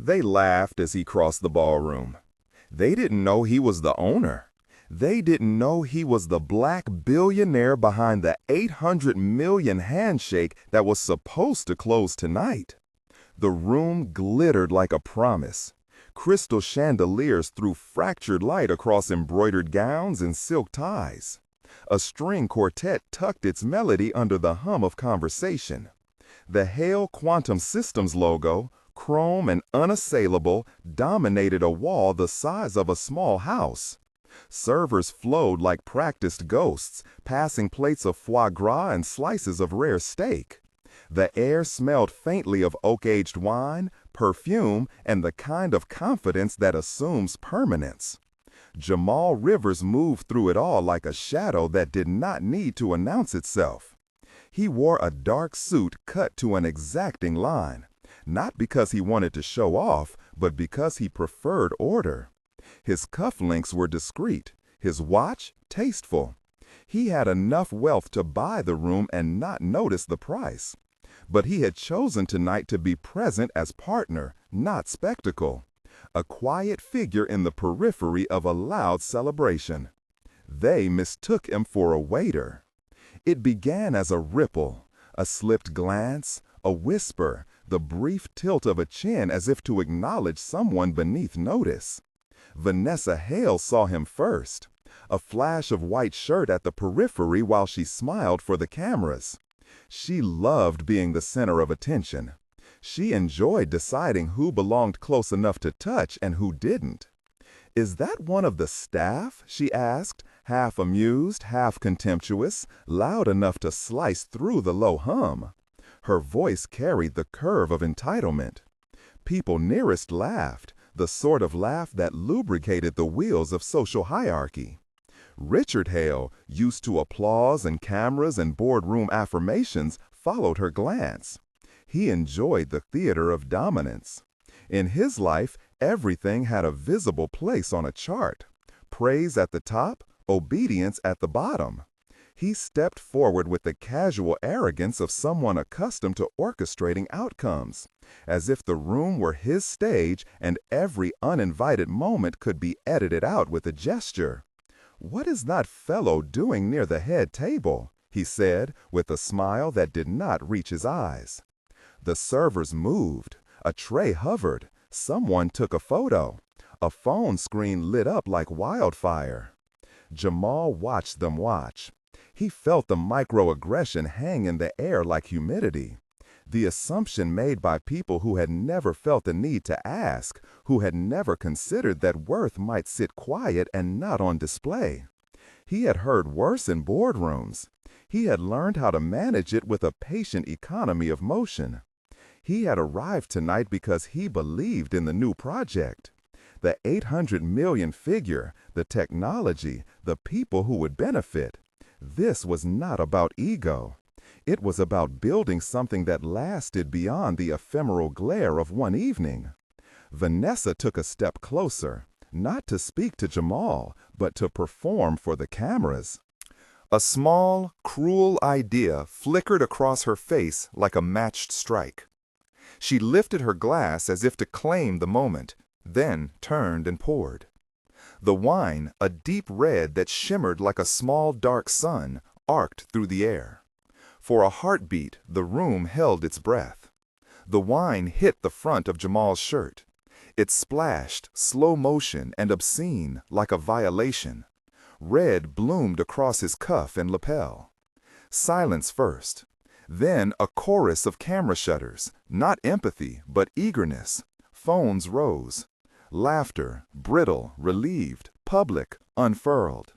They laughed as he crossed the ballroom. They didn't know he was the owner. They didn't know he was the black billionaire behind the 800 million handshake that was supposed to close tonight. The room glittered like a promise. Crystal chandeliers threw fractured light across embroidered gowns and silk ties. A string quartet tucked its melody under the hum of conversation. The Hale Quantum Systems logo, chrome and unassailable, dominated a wall the size of a small house. Servers flowed like practiced ghosts, passing plates of foie gras and slices of rare steak. The air smelled faintly of oak-aged wine, perfume, and the kind of confidence that assumes permanence. Jamal Rivers moved through it all like a shadow that did not need to announce itself. He wore a dark suit cut to an exacting line, not because he wanted to show off, but because he preferred order. His cufflinks were discreet, his watch tasteful. He had enough wealth to buy the room and not notice the price. But he had chosen tonight to be present as partner, not spectacle. A quiet figure in the periphery of a loud celebration. They mistook him for a waiter. It began as a ripple, a slipped glance, a whisper, the brief tilt of a chin as if to acknowledge someone beneath notice. Vanessa Hale saw him first, a flash of white shirt at the periphery while she smiled for the cameras. She loved being the center of attention. She enjoyed deciding who belonged close enough to touch and who didn't. "Is that one of the staff?" she asked, half amused, half contemptuous, loud enough to slice through the low hum. Her voice carried the curve of entitlement. People nearest laughed, the sort of laugh that lubricated the wheels of social hierarchy. Richard Hale, used to applause and cameras and boardroom affirmations, followed her glance. He enjoyed the theater of dominance. In his life, everything had a visible place on a chart. Praise at the top, obedience at the bottom. He stepped forward with the casual arrogance of someone accustomed to orchestrating outcomes, as if the room were his stage and every uninvited moment could be edited out with a gesture. "What is that fellow doing near the head table?" he said, with a smile that did not reach his eyes. The servers moved. A tray hovered. Someone took a photo. A phone screen lit up like wildfire. Jamal watched them watch. He felt the microaggression hang in the air like humidity. The assumption made by people who had never felt the need to ask, who had never considered that worth might sit quiet and not on display. He had heard worse in boardrooms. He had learned how to manage it with a patient economy of motion. He had arrived tonight because he believed in the new project. The 800 million figure, the technology, the people who would benefit. This was not about ego. It was about building something that lasted beyond the ephemeral glare of one evening. Vanessa took a step closer, not to speak to Jamal, but to perform for the cameras. A small, cruel idea flickered across her face like a matched strike. She lifted her glass as if to claim the moment, then turned and poured. The wine, a deep red that shimmered like a small dark sun, arced through the air. For a heartbeat, the room held its breath. The wine hit the front of Jamal's shirt. It splashed, slow motion and obscene, like a violation. Red bloomed across his cuff and lapel. Silence first. Then a chorus of camera shutters, not empathy, but eagerness. Phones rose. Laughter, brittle, relieved, public, unfurled.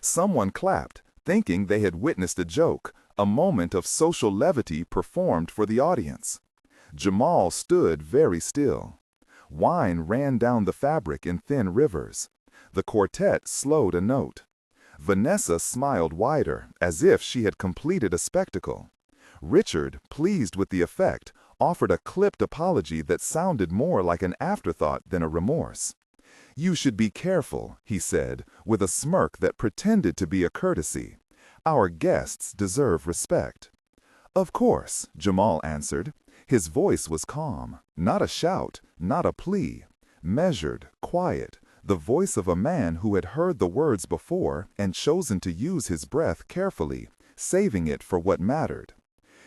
Someone clapped, thinking they had witnessed a joke, a moment of social levity performed for the audience. Jamal stood very still. Wine ran down the fabric in thin rivers. The quartet slowed a note. Vanessa smiled wider, as if she had completed a spectacle. Richard, pleased with the effect, offered a clipped apology that sounded more like an afterthought than a remorse. "You should be careful," he said, with a smirk that pretended to be a courtesy. "Our guests deserve respect." "Of course," Jamal answered. His voice was calm, not a shout, not a plea. Measured, quiet, the voice of a man who had heard the words before and chosen to use his breath carefully, saving it for what mattered.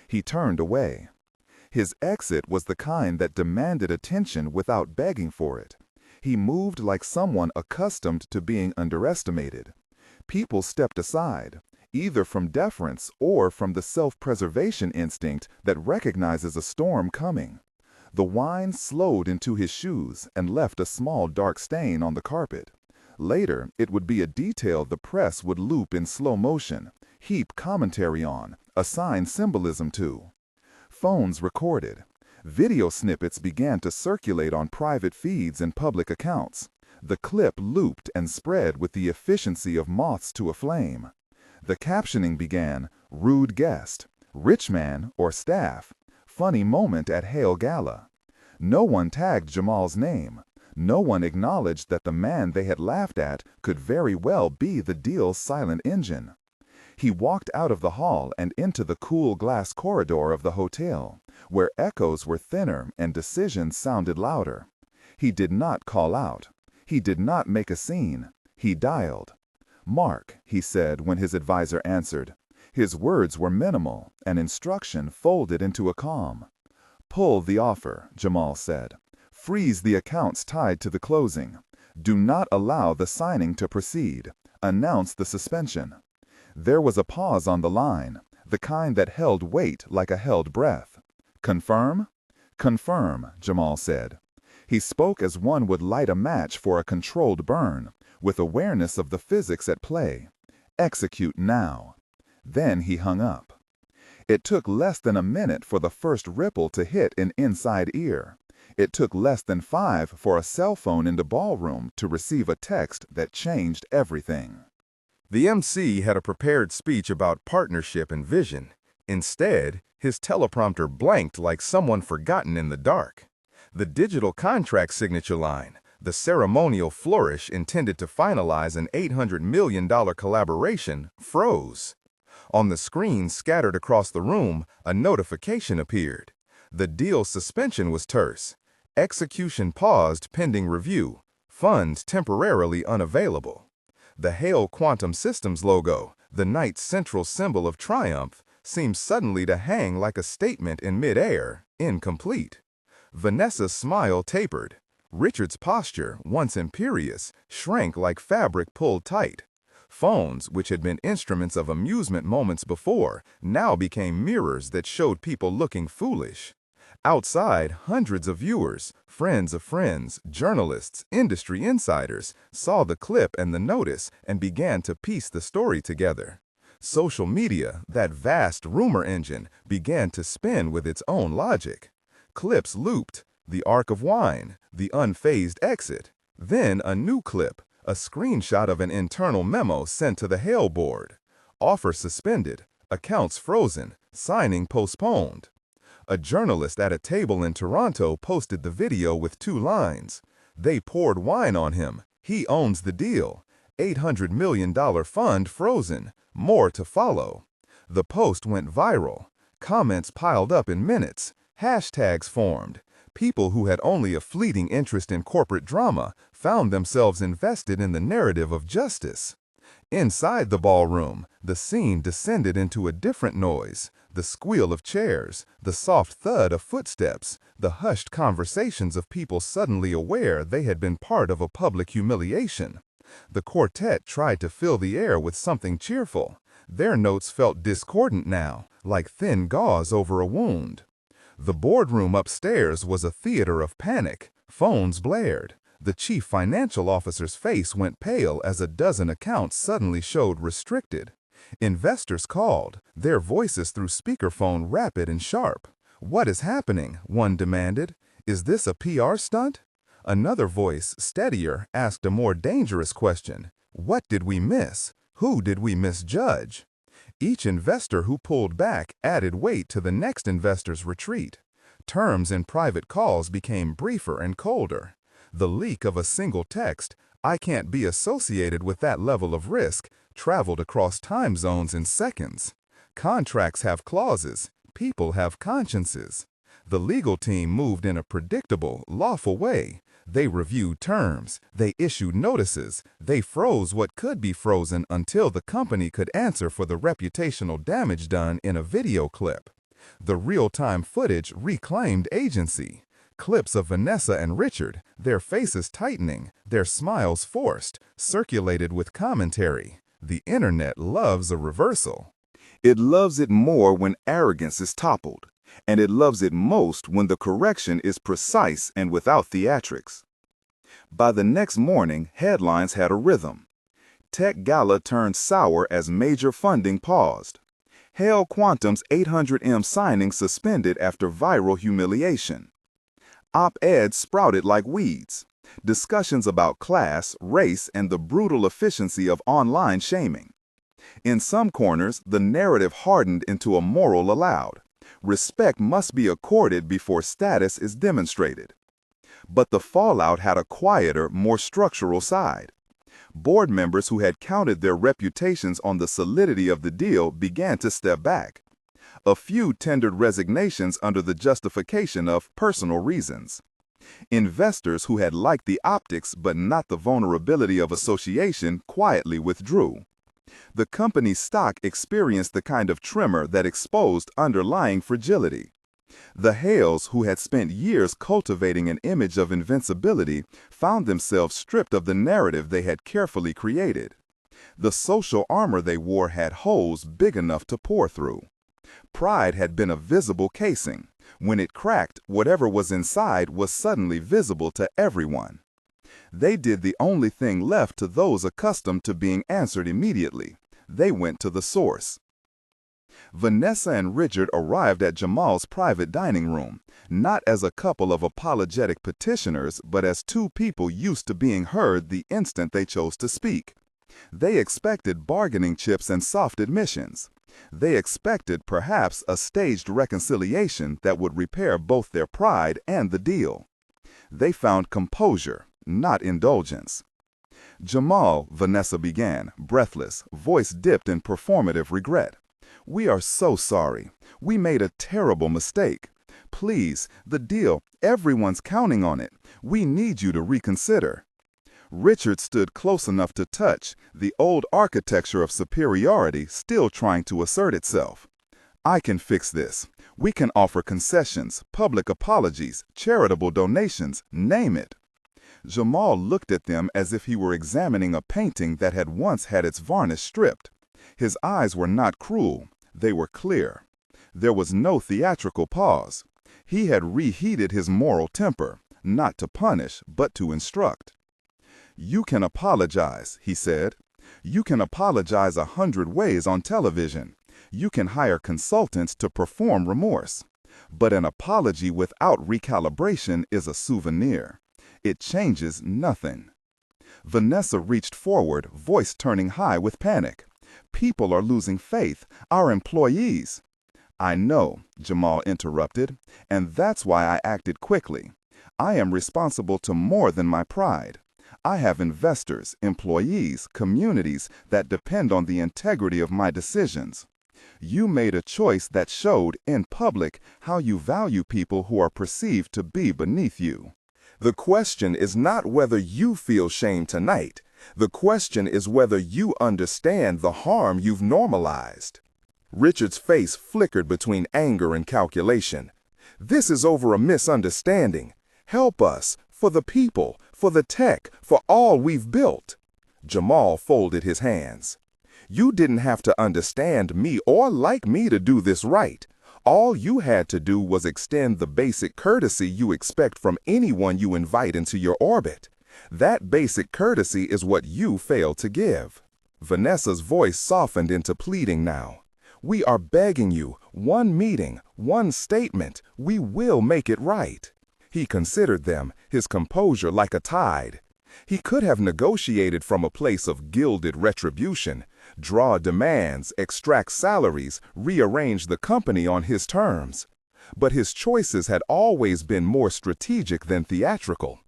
He turned away. His exit was the kind that demanded attention without begging for it. He moved like someone accustomed to being underestimated. People stepped aside, either from deference or from the self-preservation instinct that recognizes a storm coming. The wine slowed into his shoes and left a small dark stain on the carpet. Later, it would be a detail the press would loop in slow motion, heap commentary on, assign symbolism to. Phones recorded. Video snippets began to circulate on private feeds and public accounts. The clip looped and spread with the efficiency of moths to a flame. The captioning began, "Rude guest," "Rich man" or "Staff," "Funny moment at Hale Gala." No one tagged Jamal's name. No one acknowledged that the man they had laughed at could very well be the deal's silent engine. He walked out of the hall and into the cool glass corridor of the hotel, where echoes were thinner and decisions sounded louder. He did not call out. He did not make a scene. He dialed. "Mark," he said when his advisor answered. His words were minimal, an instruction folded into a calm. "Pull the offer," Jamal said. "Freeze the accounts tied to the closing. Do not allow the signing to proceed. Announce the suspension." There was a pause on the line, the kind that held weight like a held breath. "Confirm?" "Confirm," Jamal said. He spoke as one would light a match for a controlled burn, with awareness of the physics at play. "Execute now." Then he hung up. It took less than a minute for the first ripple to hit an inside ear. It took less than 5 for a cell phone in the ballroom to receive a text that changed everything. The MC had a prepared speech about partnership and vision. Instead, his teleprompter blanked like someone forgotten in the dark. The digital contract signature line, the ceremonial flourish intended to finalize an $800 million collaboration, froze. On the screen scattered across the room, a notification appeared. The deal suspension was terse. Execution paused pending review. Funds temporarily unavailable. The Hale Quantum Systems logo, the night's central symbol of triumph, seemed suddenly to hang like a statement in midair, incomplete. Vanessa's smile tapered. Richard's posture, once imperious, shrank like fabric pulled tight. Phones, which had been instruments of amusement moments before, now became mirrors that showed people looking foolish. Outside, hundreds of viewers, friends of friends, journalists, industry insiders, saw the clip and the notice and began to piece the story together. Social media, that vast rumor engine, began to spin with its own logic. Clips looped, the arc of wine, the unfazed exit. Then a new clip, a screenshot of an internal memo sent to the Hale board. Offer suspended, accounts frozen, signing postponed. A journalist at a table in Toronto posted the video with 2 lines. "They poured wine on him. He owns the deal. $800 million fund frozen. More to follow." The post went viral. Comments piled up in minutes. Hashtags formed. People who had only a fleeting interest in corporate drama found themselves invested in the narrative of justice. Inside the ballroom, the scene descended into a different noise. The squeal of chairs, the soft thud of footsteps, the hushed conversations of people suddenly aware they had been part of a public humiliation. The quartet tried to fill the air with something cheerful. Their notes felt discordant now, like thin gauze over a wound. The boardroom upstairs was a theater of panic. Phones blared. The chief financial officer's face went pale as a dozen accounts suddenly showed restricted. Investors called, their voices through speakerphone rapid and sharp. "What is happening?" one demanded. "Is this a PR stunt?" Another voice, steadier, asked a more dangerous question. "What did we miss? Who did we misjudge?" Each investor who pulled back added weight to the next investor's retreat. Terms in private calls became briefer and colder. The leak of a single text, "I can't be associated with that level of risk," traveled across time zones in seconds. Contracts have clauses. People have consciences. The legal team moved in a predictable, lawful way. They reviewed terms, they issued notices, they froze what could be frozen until the company could answer for the reputational damage done in a video clip. The real-time footage reclaimed agency. Clips of Vanessa and Richard, their faces tightening, their smiles forced, circulated with commentary. The internet loves a reversal. It loves it more when arrogance is toppled, and it loves it most when the correction is precise and without theatrics. By the next morning, headlines had a rhythm. Tech Gala turned sour as major funding paused. Hale Quantum's 800M signing suspended after viral humiliation. Op-eds sprouted like weeds. Discussions about class, race, and the brutal efficiency of online shaming. In some corners, the narrative hardened into a moral aloud. Respect must be accorded before status is demonstrated. But the fallout had a quieter, more structural side. Board members who had counted their reputations on the solidity of the deal began to step back. A few tendered resignations under the justification of personal reasons. Investors who had liked the optics but not the vulnerability of association quietly withdrew. The company's stock experienced the kind of tremor that exposed underlying fragility. The Hales, who had spent years cultivating an image of invincibility, found themselves stripped of the narrative they had carefully created. The social armor they wore had holes big enough to pour through. Pride had been a visible casing. When it cracked, whatever was inside was suddenly visible to everyone. They did the only thing left to those accustomed to being answered immediately. They went to the source. Vanessa and Richard arrived at Jamal's private dining room, not as a couple of apologetic petitioners, but as two people used to being heard the instant they chose to speak. They expected bargaining chips and soft admissions. They expected, perhaps, a staged reconciliation that would repair both their pride and the deal. They found composure, not indulgence. Jamal, Vanessa began, breathless, voice dipped in performative regret. We are so sorry. We made a terrible mistake. Please, the deal, everyone's counting on it. We need you to reconsider. Richard stood close enough to touch, the old architecture of superiority still trying to assert itself. I can fix this. We can offer concessions, public apologies, charitable donations, name it. Jamal looked at them as if he were examining a painting that had once had its varnish stripped. His eyes were not cruel. They were clear. There was no theatrical pause. He had reheated his moral temper, not to punish, but to instruct. You can apologize, he said. You can apologize 100 ways on television. You can hire consultants to perform remorse. But an apology without recalibration is a souvenir. It changes nothing. Vanessa reached forward, voice turning high with panic. People are losing faith, our employees. I know, Jamal interrupted, and that's why I acted quickly. I am responsible to more than my pride. I have investors, employees, communities that depend on the integrity of my decisions. You made a choice that showed, in public, how you value people who are perceived to be beneath you. The question is not whether you feel shame tonight. The question is whether you understand the harm you've normalized. Richard's face flickered between anger and calculation. This is over a misunderstanding. Help us, for the people, for the tech, for all we've built. Jamal folded his hands. You didn't have to understand me or like me to do this right. All you had to do was extend the basic courtesy you expect from anyone you invite into your orbit. That basic courtesy is what you failed to give. Vanessa's voice softened into pleading now. We are begging you, one meeting, one statement, we will make it right. He considered them, his composure like a tide. He could have negotiated from a place of gilded retribution, draw demands, extract salaries, rearrange the company on his terms. But his choices had always been more strategic than theatrical.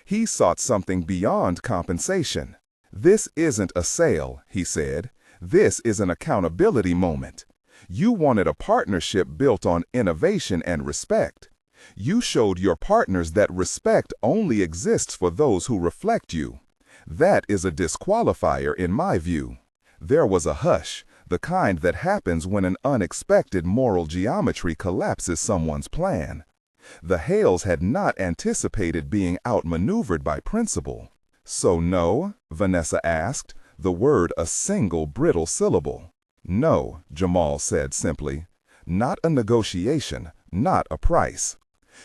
He sought something beyond compensation. This isn't a sale, he said. This is an accountability moment. You wanted a partnership built on innovation and respect. You showed your partners that respect only exists for those who reflect you. That is a disqualifier in my view. There was a hush, the kind that happens when an unexpected moral geometry collapses someone's plan. The Hales had not anticipated being outmaneuvered by principle. "So no?" Vanessa asked, the word a single brittle syllable. "No," Jamal said simply. "Not a negotiation, not a price.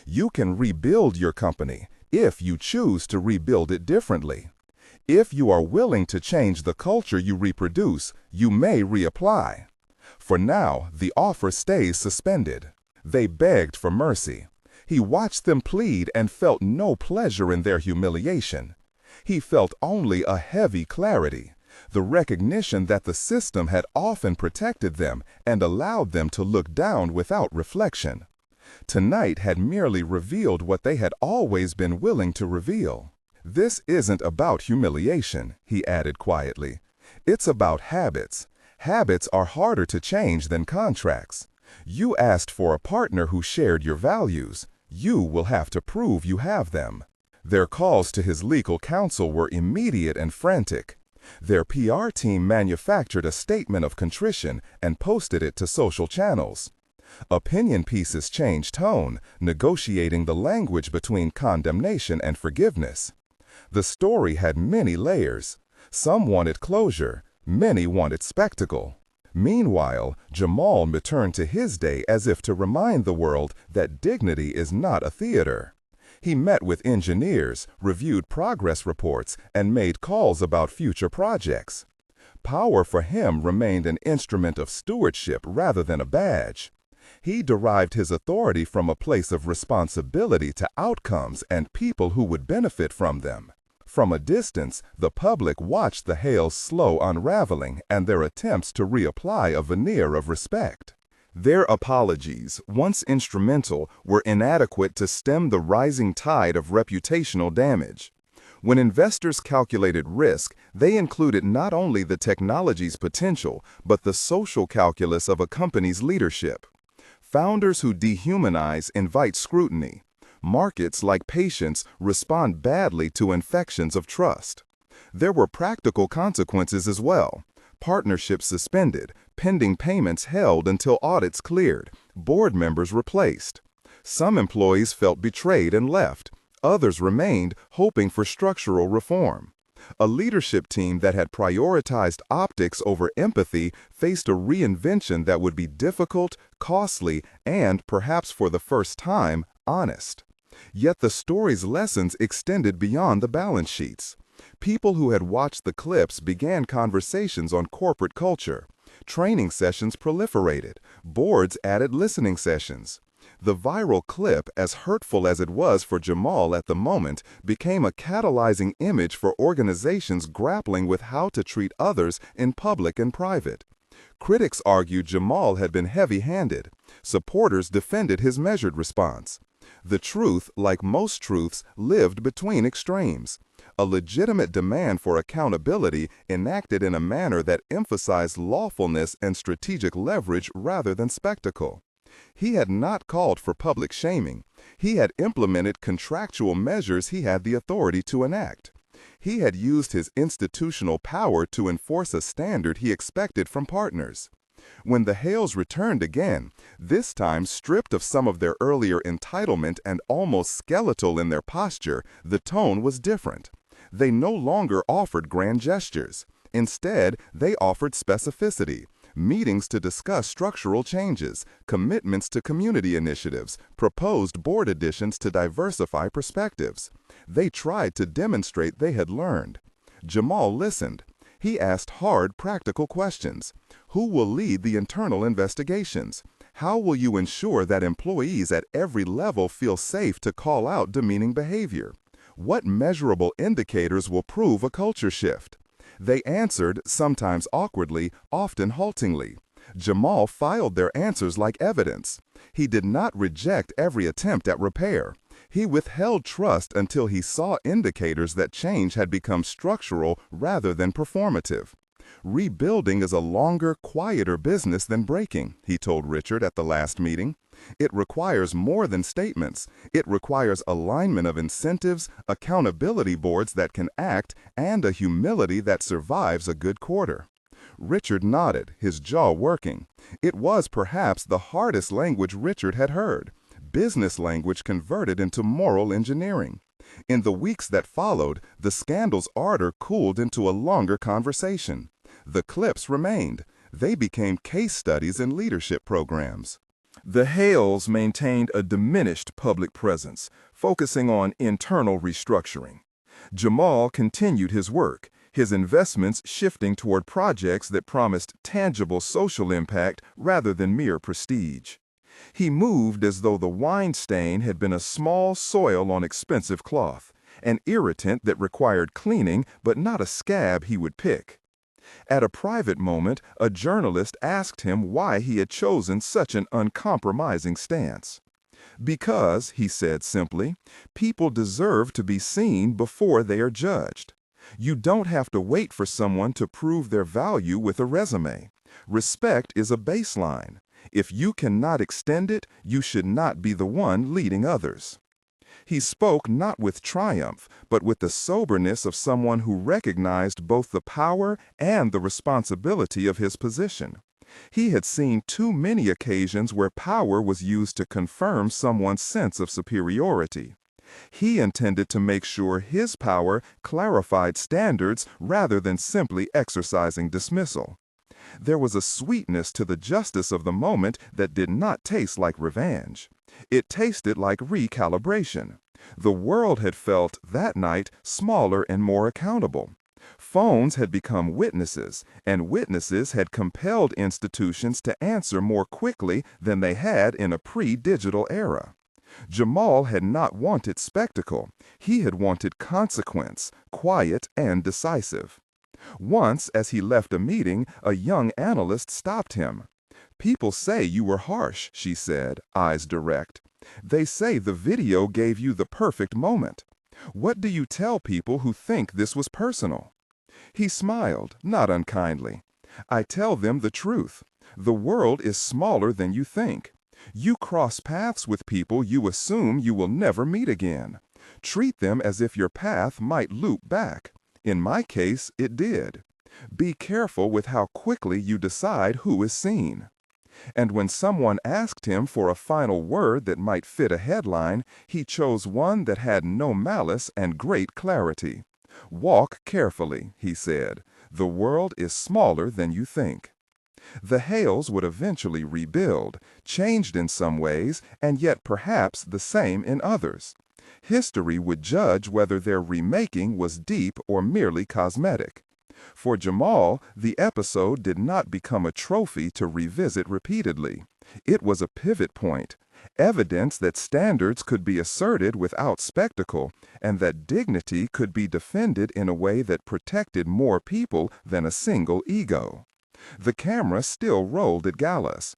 You can rebuild your company if you choose to rebuild it differently. If you are willing to change the culture you reproduce, you may reapply. For now, the offer stays suspended." They begged for mercy. He watched them plead and felt no pleasure in their humiliation. He felt only a heavy clarity, the recognition that the system had often protected them and allowed them to look down without reflection. Tonight had merely revealed what they had always been willing to reveal. "This isn't about humiliation," he added quietly. "It's about habits. Habits are harder to change than contracts. You asked for a partner who shared your values. You will have to prove you have them." Their calls to his legal counsel were immediate and frantic. Their PR team manufactured a statement of contrition and posted it to social channels. Opinion pieces changed tone, negotiating the language between condemnation and forgiveness. The story had many layers. Some wanted closure, many wanted spectacle. Meanwhile, Jamal returned to his day as if to remind the world that dignity is not a theater. He met with engineers, reviewed progress reports, and made calls about future projects. Power for him remained an instrument of stewardship rather than a badge. He derived his authority from a place of responsibility to outcomes and people who would benefit from them. From a distance, the public watched the Hales' slow unraveling and their attempts to reapply a veneer of respect. Their apologies, once instrumental, were inadequate to stem the rising tide of reputational damage. When investors calculated risk, they included not only the technology's potential, but the social calculus of a company's leadership. Founders who dehumanize invite scrutiny. Markets, like patients, respond badly to infections of trust. There were practical consequences as well. Partnerships suspended, pending payments held until audits cleared, board members replaced. Some employees felt betrayed and left. Others remained, hoping for structural reform. A leadership team that had prioritized optics over empathy faced a reinvention that would be difficult, costly, and, perhaps for the first time, honest. Yet the story's lessons extended beyond the balance sheets. People who had watched the clips began conversations on corporate culture. Training sessions proliferated. Boards added listening sessions. The viral clip, as hurtful as it was for Jamal at the moment, became a catalyzing image for organizations grappling with how to treat others in public and private. Critics argued Jamal had been heavy-handed. Supporters defended his measured response. The truth, like most truths, lived between extremes. A legitimate demand for accountability enacted in a manner that emphasized lawfulness and strategic leverage rather than spectacle. He had not called for public shaming. He had implemented contractual measures he had the authority to enact. He had used his institutional power to enforce a standard he expected from partners. When the Hales returned again, this time stripped of some of their earlier entitlement and almost skeletal in their posture, the tone was different. They no longer offered grand gestures. Instead, they offered specificity. Meetings to discuss structural changes, commitments to community initiatives, proposed board additions to diversify perspectives. They tried to demonstrate they had learned. Jamal listened. He asked hard, practical questions. Who will lead the internal investigations? How will you ensure that employees at every level feel safe to call out demeaning behavior? What measurable indicators will prove a culture shift? They answered, sometimes awkwardly, often haltingly. Jamal filed their answers like evidence. He did not reject every attempt at repair. He withheld trust until he saw indicators that change had become structural rather than performative. Rebuilding is a longer, quieter business than breaking, he told Richard at the last meeting. It requires more than statements. It requires alignment of incentives, accountability boards that can act, and a humility that survives a good quarter. Richard nodded, his jaw working. It was perhaps the hardest language Richard had heard, business language converted into moral engineering. In the weeks that followed, the scandal's ardor cooled into a longer conversation. The clips remained. They became case studies in leadership programs. The Hales maintained a diminished public presence, focusing on internal restructuring. Jamal continued his work, his investments shifting toward projects that promised tangible social impact rather than mere prestige. He moved as though the wine stain had been a small soil on expensive cloth, an irritant that required cleaning but not a scab he would pick. At a private moment, a journalist asked him why he had chosen such an uncompromising stance. Because, he said simply, people deserve to be seen before they are judged. You don't have to wait for someone to prove their value with a resume. Respect is a baseline. If you cannot extend it, you should not be the one leading others. He spoke not with triumph, but with the soberness of someone who recognized both the power and the responsibility of his position. He had seen too many occasions where power was used to confirm someone's sense of superiority. He intended to make sure his power clarified standards rather than simply exercising dismissal. There was a sweetness to the justice of the moment that did not taste like revenge. It tasted like recalibration. The world had felt, that night, smaller and more accountable. Phones had become witnesses, and witnesses had compelled institutions to answer more quickly than they had in a pre-digital era. Jamal had not wanted spectacle. He had wanted consequence, quiet and decisive. Once, as he left a meeting, a young analyst stopped him. "People say you were harsh," she said, eyes direct. "They say the video gave you the perfect moment. What do you tell people who think this was personal?" He smiled, not unkindly. "I tell them the truth. The world is smaller than you think. You cross paths with people you assume you will never meet again. Treat them as if your path might loop back. In my case, it did. Be careful with how quickly you decide who is seen." And when someone asked him for a final word that might fit a headline, he chose one that had no malice and great clarity. "Walk carefully," he said. "The world is smaller than you think." The Hales would eventually rebuild, changed in some ways, and yet perhaps the same in others. History would judge whether their remaking was deep or merely cosmetic. For Jamal, the episode did not become a trophy to revisit repeatedly. It was a pivot point, evidence that standards could be asserted without spectacle, and that dignity could be defended in a way that protected more people than a single ego. The camera still rolled at galas.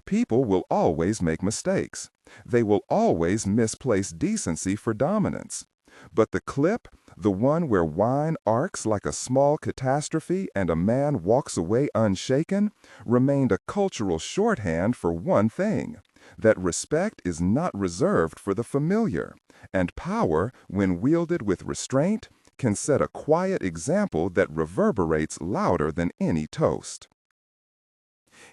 People will always make mistakes. They will always misplace decency for dominance. But the clip, the one where wine arcs like a small catastrophe and a man walks away unshaken, remained a cultural shorthand for one thing: that respect is not reserved for the familiar, and power, when wielded with restraint, can set a quiet example that reverberates louder than any toast.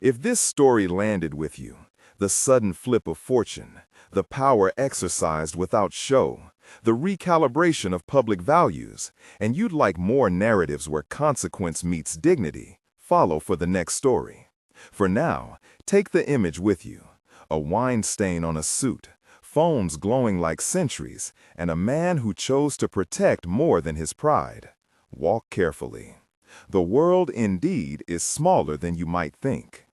If this story landed with you, the sudden flip of fortune, the power exercised without show, the recalibration of public values, and you'd like more narratives where consequence meets dignity, follow for the next story. For now, take the image with you: a wine stain on a suit, phones glowing like centuries, and a man who chose to protect more than his pride. Walk carefully. The world indeed is smaller than you might think.